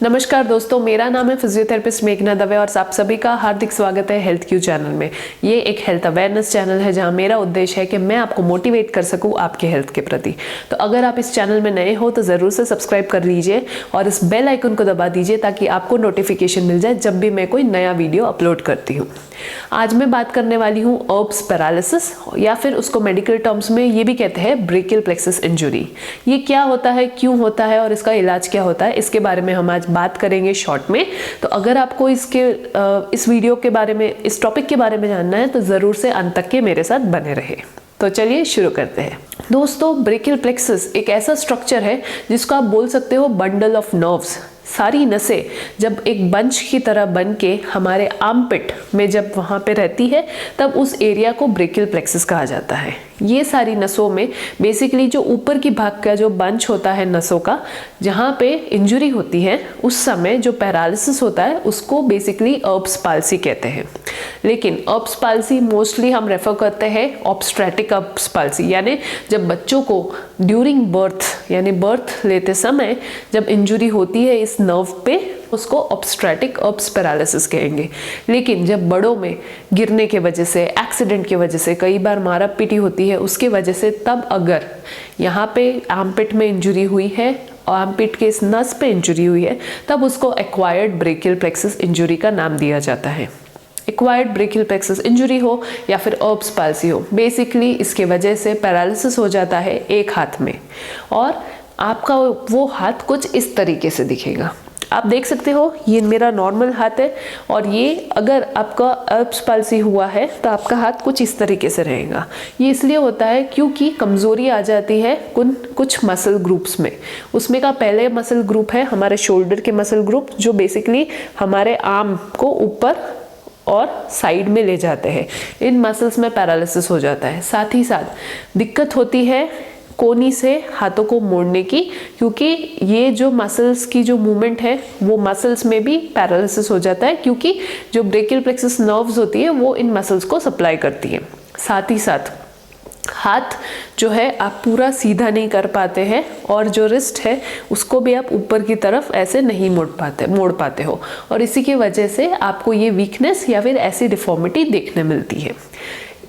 नमस्कार दोस्तों, मेरा नाम है फिजियोथेरेपिस्ट मेघना दवे और आप सभी का हार्दिक स्वागत है हेल्थ क्यू चैनल में। ये एक हेल्थ अवेयरनेस चैनल है जहां मेरा उद्देश्य है कि मैं आपको मोटिवेट कर सकूं आपके हेल्थ के प्रति। तो अगर आप इस चैनल में नए हो तो ज़रूर से सब्सक्राइब कर लीजिए और इस बेल आइकन को दबा दीजिए ताकि आपको नोटिफिकेशन मिल जाए जब भी मैं कोई नया वीडियो अपलोड करती हूँ। आज मैं बात करने वाली हूँ अर्ब्स पैरालिसिस, या फिर उसको मेडिकल टर्म्स में ये भी कहते हैं ब्रेकियल प्लेक्सस इंजुरी। ये क्या होता है, क्यों होता है और इसका इलाज क्या होता है, इसके बारे में हम आज बात करेंगे शॉर्ट में। तो अगर आपको इस वीडियो के बारे में, इस टॉपिक के बारे में जानना है तो ज़रूर से अंत तक के मेरे साथ बने रहे। तो चलिए शुरू करते हैं। दोस्तों, ब्रेकियल प्लेक्सस एक ऐसा स्ट्रक्चर है जिसको आप बोल सकते हो बंडल ऑफ नर्व्स। सारी नसें जब एक बंच की तरह बन के हमारे आर्मपिट में जब वहाँ पे रहती है तब उस एरिया को ब्रेकियल प्लेक्सस कहा जाता है। ये सारी नसों में बेसिकली जो ऊपर की भाग का जो बंच होता है नसों का, जहाँ पे इंजरी होती है उस समय जो पैरालिसिस होता है उसको बेसिकली अर्ब्स पाल्सी कहते हैं। लेकिन अर्ब्स पाल्सी मोस्टली हम रेफर करते हैं ऑब्स्ट्रेटिक अर्ब्स पाल्सी, यानी जब बच्चों को ड्यूरिंग बर्थ यानी बर्थ लेते समय जब इंजरी होती है इस नर्व पे, उसको ऑब्स्ट्रेटिक अर्ब्स पैरालिसिस कहेंगे। लेकिन जब बड़ों में गिरने के वजह से, एक्सीडेंट की वजह से, कई बार मारा पीटी होती है उसके वजह से, तब अगर यहाँ पे आर्मपिट में इंजरी हुई है, आर्मपिट के इस नस पे इंजरी हुई है, तब उसको एक्वायर्ड ब्रेकियल प्लेक्सस इंजरी का नाम दिया जाता है। एक्वायर्ड ब्रेकियल प्लेक्सस इंजरी हो या फिर अर्ब्स पाल्सी हो, बेसिकली इसके वजह से पैरालिसिस हो जाता है एक हाथ में, और आपका वो हाथ कुछ इस तरीके से दिखेगा। आप देख सकते हो ये मेरा नॉर्मल हाथ है, और ये अगर आपका अर्ब्स पाल्सी हुआ है तो आपका हाथ कुछ इस तरीके से रहेगा। ये इसलिए होता है क्योंकि कमज़ोरी आ जाती है कुछ मसल ग्रुप्स में। उसमें का पहले मसल ग्रुप है हमारे शोल्डर के मसल ग्रुप, जो बेसिकली हमारे आर्म को ऊपर और साइड में ले जाते हैं। इन मसल्स में पैरालिसिस हो जाता है। साथ ही साथ दिक्कत होती है कोनी से हाथों को मोड़ने की, क्योंकि ये जो मसल्स की जो मूवमेंट है वो मसल्स में भी पैरालिसिस हो जाता है, क्योंकि जो ब्रेकियल प्लेक्सस नर्व्स होती है वो इन मसल्स को सप्लाई करती है। साथ ही साथ हाथ जो है आप पूरा सीधा नहीं कर पाते हैं, और जो रिस्ट है उसको भी आप ऊपर की तरफ ऐसे नहीं मोड़ पाते हो, और इसी की वजह से आपको ये वीकनेस या फिर ऐसी डिफॉर्मिटी देखने मिलती है।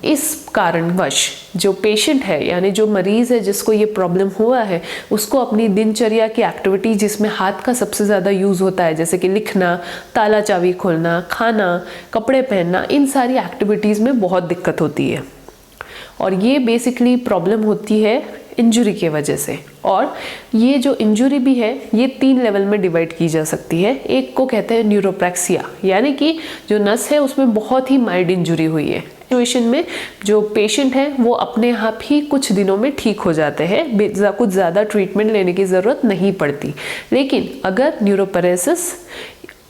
इस कारणवश जो पेशेंट है यानी जो मरीज़ है जिसको ये प्रॉब्लम हुआ है, उसको अपनी दिनचर्या की एक्टिविटी जिसमें हाथ का सबसे ज़्यादा यूज़ होता है, जैसे कि लिखना, ताला चाबी खोलना, खाना, कपड़े पहनना, इन सारी एक्टिविटीज़ में बहुत दिक्कत होती है। और ये बेसिकली प्रॉब्लम होती है इंजरी के वजह से। और ये जो इंजरी भी है ये 3 लेवल में डिवाइड की जा सकती है। एक को कहते हैं न्यूरोप्रैक्सिया, यानी कि जो नस है उसमें बहुत ही माइल्ड इंजरी हुई है। सिचुएशन में जो पेशेंट है वो अपने आप ही कुछ दिनों में ठीक हो जाते हैं, कुछ ज़्यादा ट्रीटमेंट लेने की ज़रूरत नहीं पड़ती। लेकिन अगर न्यूरोपैरेसिस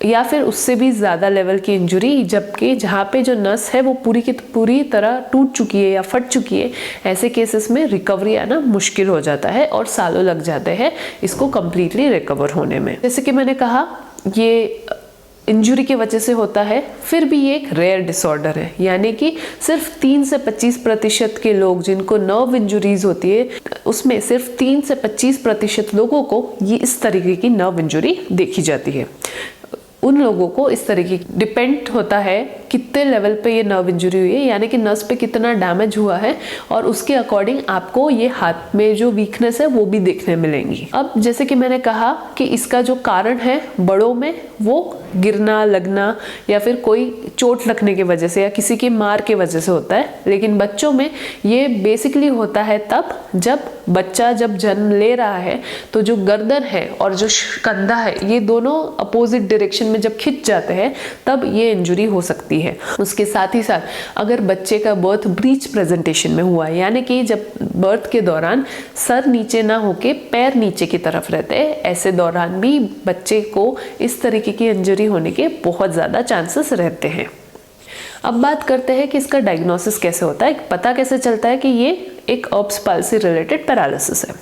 या फिर उससे भी ज़्यादा लेवल की इंजरी, जबकि जहाँ पे जो नस है वो पूरी की पूरी तरह टूट चुकी है या फट चुकी है, ऐसे केसेस में रिकवरी आना मुश्किल हो जाता है और सालों लग जाते हैं इसको कम्प्लीटली रिकवर होने में। जैसे कि मैंने कहा ये इंजरी की वजह से होता है, फिर भी ये एक रेयर डिसऑर्डर है, यानी कि सिर्फ 3 से 25% के लोग जिनको नर्व इंजरीज होती है उसमें सिर्फ 3 से 25% लोगों को ये इस तरीके की नर्व इंजरी देखी जाती है। उन लोगों को इस तरीके डिपेंड होता है कितने लेवल पे ये नर्व इंजरी हुई है, यानी कि नस पे कितना डैमेज हुआ है, और उसके अकॉर्डिंग आपको ये हाथ में जो वीकनेस है वो भी देखने मिलेंगी। अब जैसे कि मैंने कहा कि इसका जो कारण है बड़ों में वो गिरना, लगना या फिर कोई चोट लगने की वजह से या किसी की मार के वजह से होता है। लेकिन बच्चों में ये बेसिकली होता है तब जब बच्चा जब जन्म ले रहा है तो जो गर्दन है और जो कंधा है ये दोनों अपोजिट डायरेक्शन में जब खिंच जाते हैं तब ये इंजरी हो सकती है। उसके साथ ही साथ अगर बच्चे का बर्थ ब्रीच प्रेजेंटेशन में हुआ है, यानी कि जब बर्थ के दौरान सर नीचे ना होके पैर नीचे की तरफ रहते हैं, ऐसे दौरान भी बच्चे को इस तरीके की इंजरी होने के बहुत ज़्यादा चांसेस रहते हैं। अब बात करते हैं कि इसका डायग्नोसिस कैसे होता है, पता कैसे चलता है कि ये एक अर्ब्स पाल्सी रिलेटेड पैरालिसिस है।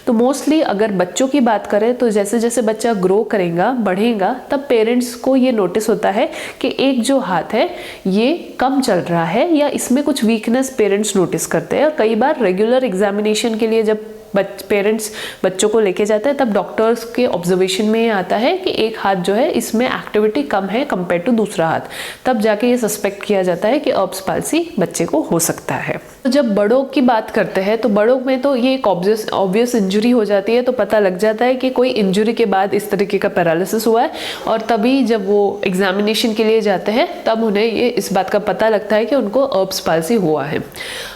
तो मोस्टली अगर बच्चों की बात करें तो जैसे जैसे बच्चा ग्रो करेगा, बढ़ेगा, तब पेरेंट्स को ये नोटिस होता है कि एक जो हाथ है ये कम चल रहा है या इसमें कुछ वीकनेस पेरेंट्स नोटिस करते हैं। और कई बार रेगुलर एग्जामिनेशन के लिए जब पेरेंट्स बच्चों को लेके जाते हैं तब डॉक्टर्स के ऑब्जर्वेशन में ये आता है कि एक हाथ जो है इसमें एक्टिविटी कम है कंपेयर टू दूसरा हाथ, तब जाके ये सस्पेक्ट किया जाता है कि अर्ब्स पाल्सी बच्चे को हो सकता है। तो जब बड़ों की बात करते हैं तो बड़ों में तो ये एक ऑब्वियस इंजरी हो जाती है, तो पता लग जाता है कि कोई इंजरी के बाद इस तरीके का पैरालिसिस हुआ है, और तभी जब वो एग्जामिनेशन के लिए जाते हैं तब उन्हें ये इस बात का पता लगता है कि उनको अर्ब्स पाल्सी हुआ है।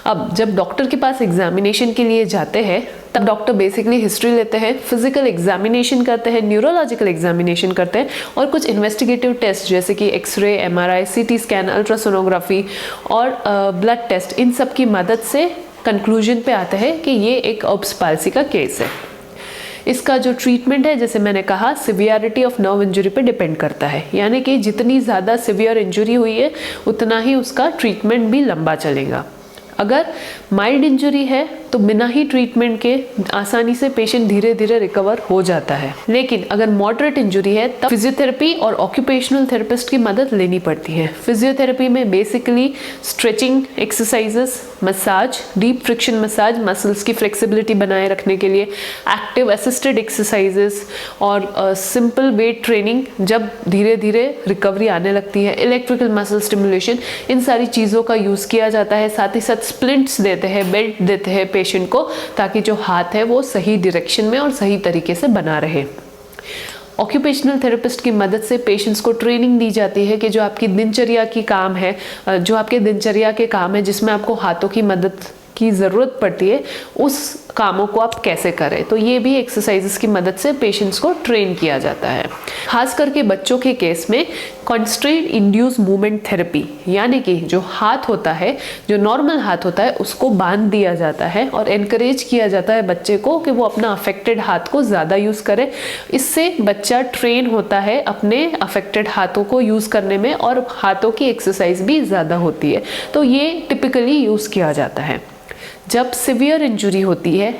अब जब डॉक्टर के पास एग्जामिनेशन के लिए जाते हैं तब डॉक्टर बेसिकली हिस्ट्री लेते हैं, फिजिकल एग्जामिनेशन करते हैं, न्यूरोलॉजिकल एग्जामिनेशन करते हैं और कुछ इन्वेस्टिगेटिव टेस्ट जैसे कि x-ray, MRI, CT scan, ultrasonography और ब्लड टेस्ट, इन सब की मदद से कंक्लूजन पे आते हैं कि ये एक अर्ब्स पाल्सी का केस है। इसका जो ट्रीटमेंट है, जैसे मैंने कहा, सिवियरिटी ऑफ नर्व इंजरी पे डिपेंड करता है, यानी कि जितनी ज़्यादा सिवियर इंजरी हुई है उतना ही उसका ट्रीटमेंट भी लंबा चलेगा। अगर माइल्ड इंजरी है तो बिना ही ट्रीटमेंट के आसानी से पेशेंट धीरे धीरे रिकवर हो जाता है, लेकिन अगर मॉडरेट इंजरी है तब फिजियोथेरेपी और ऑक्यूपेशनल थेरेपिस्ट की मदद लेनी पड़ती है। फिजियोथेरेपी में basically stretching exercises, massage, deep friction massage muscles की फ्लेक्सिबिलिटी बनाए रखने के लिए, एक्टिव असिस्टेड एक्सरसाइजेस और सिंपल वेट ट्रेनिंग जब धीरे धीरे रिकवरी आने लगती है, इलेक्ट्रिकल मसल स्टिमुलेशन, इन सारी चीज़ों का यूज़ किया जाता है। साथ ही साथ स्प्लिंट्स देते हैं, बेल्ट देते हैं पेशेंट को, ताकि जो हाथ है वो सही डायरेक्शन में और सही तरीके से बना रहे। ऑक्यूपेशनल थेरेपिस्ट की मदद से पेशेंट्स को ट्रेनिंग दी जाती है कि जो आपकी दिनचर्या की काम है, जो आपके दिनचर्या के काम है जिसमें आपको हाथों की मदद की ज़रूरत पड़ती है, उस कामों को आप कैसे करें। तो ये भी एक्सरसाइजेस की मदद से पेशेंट्स को ट्रेन किया जाता है। खास करके बच्चों के केस में कंस्ट्रेंट इंड्यूस मूवमेंट थेरेपी, यानी कि जो हाथ होता है, जो नॉर्मल हाथ होता है, उसको बांध दिया जाता है और एनकरेज किया जाता है बच्चे को कि वो अपना अफेक्टेड हाथ को ज़्यादा यूज़ करे। इससे बच्चा ट्रेन होता है अपने अफेक्टेड हाथों को यूज़ करने में और हाथों की एक्सरसाइज भी ज़्यादा होती है। तो ये टिपिकली यूज़ किया जाता है। जब सिवियर इंजरी होती है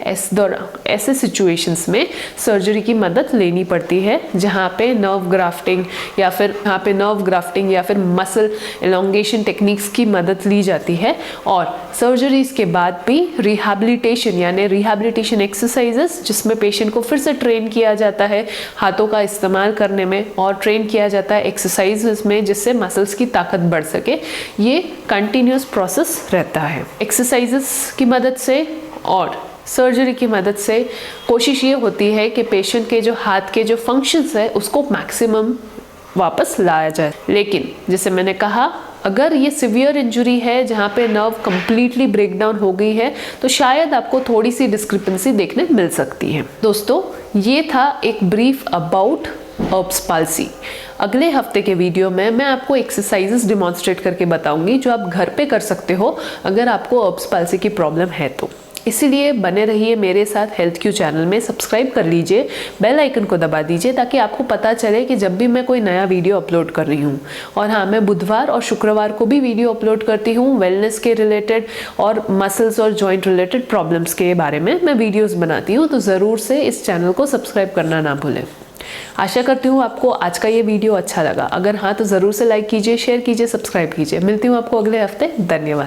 ऐसे सिचुएशंस में सर्जरी की मदद लेनी पड़ती है, जहाँ पे नर्व ग्राफ्टिंग या फिर मसल एलोंगेशन टेक्निक्स की मदद ली जाती है। और सर्जरीज के बाद भी रिहैबिलिटेशन यानी रिहैबिलिटेशन एक्सरसाइजेस, जिसमें पेशेंट को फिर से ट्रेन किया जाता है हाथों का इस्तेमाल करने में और ट्रेन किया जाता है एक्सरसाइजेस में, जिससे मसल्स की ताकत बढ़ सके। ये कंटिन्यूस प्रोसेस रहता है। एक्सरसाइजेस की मदद से और सर्जरी की मदद से कोशिश ये होती है कि पेशेंट के जो हाथ के जो फंक्शंस है उसको मैक्सिमम वापस लाया जाए। लेकिन जैसे मैंने कहा, अगर ये सिवियर इंजरी है जहाँ पे नर्व कंप्लीटली ब्रेकडाउन हो गई है तो शायद आपको थोड़ी सी डिस्क्रिपेंसी देखने मिल सकती है। दोस्तों, ये था एक ब्रीफ अबाउट अर्ब्स पाल्सी। अगले हफ्ते के वीडियो में मैं आपको एक्सरसाइजेस डिमॉन्स्ट्रेट करके बताऊंगी जो आप घर पे कर सकते हो अगर आपको अर्ब्स पाल्सी की प्रॉब्लम है तो। इसीलिए बने रहिए मेरे साथ हेल्थ क्यू चैनल में, सब्सक्राइब कर लीजिए, बेल आइकन को दबा दीजिए ताकि आपको पता चले कि जब भी मैं कोई नया वीडियो अपलोड कर रही हूँ। और हाँ, मैं बुधवार और शुक्रवार को भी वीडियो अपलोड करती हूँ वेलनेस के रिलेटेड और मसल्स और जॉइंट रिलेटेड प्रॉब्लम्स के बारे में मैं वीडियोज़ बनाती हूँ, तो ज़रूर से इस चैनल को सब्सक्राइब करना ना भूलें। आशा करती हूँ आपको आज का ये वीडियो अच्छा लगा। अगर हाँ तो ज़रूर से लाइक कीजिए, शेयर कीजिए, सब्सक्राइब कीजिए। मिलती हूँ आपको अगले हफ्ते। धन्यवाद।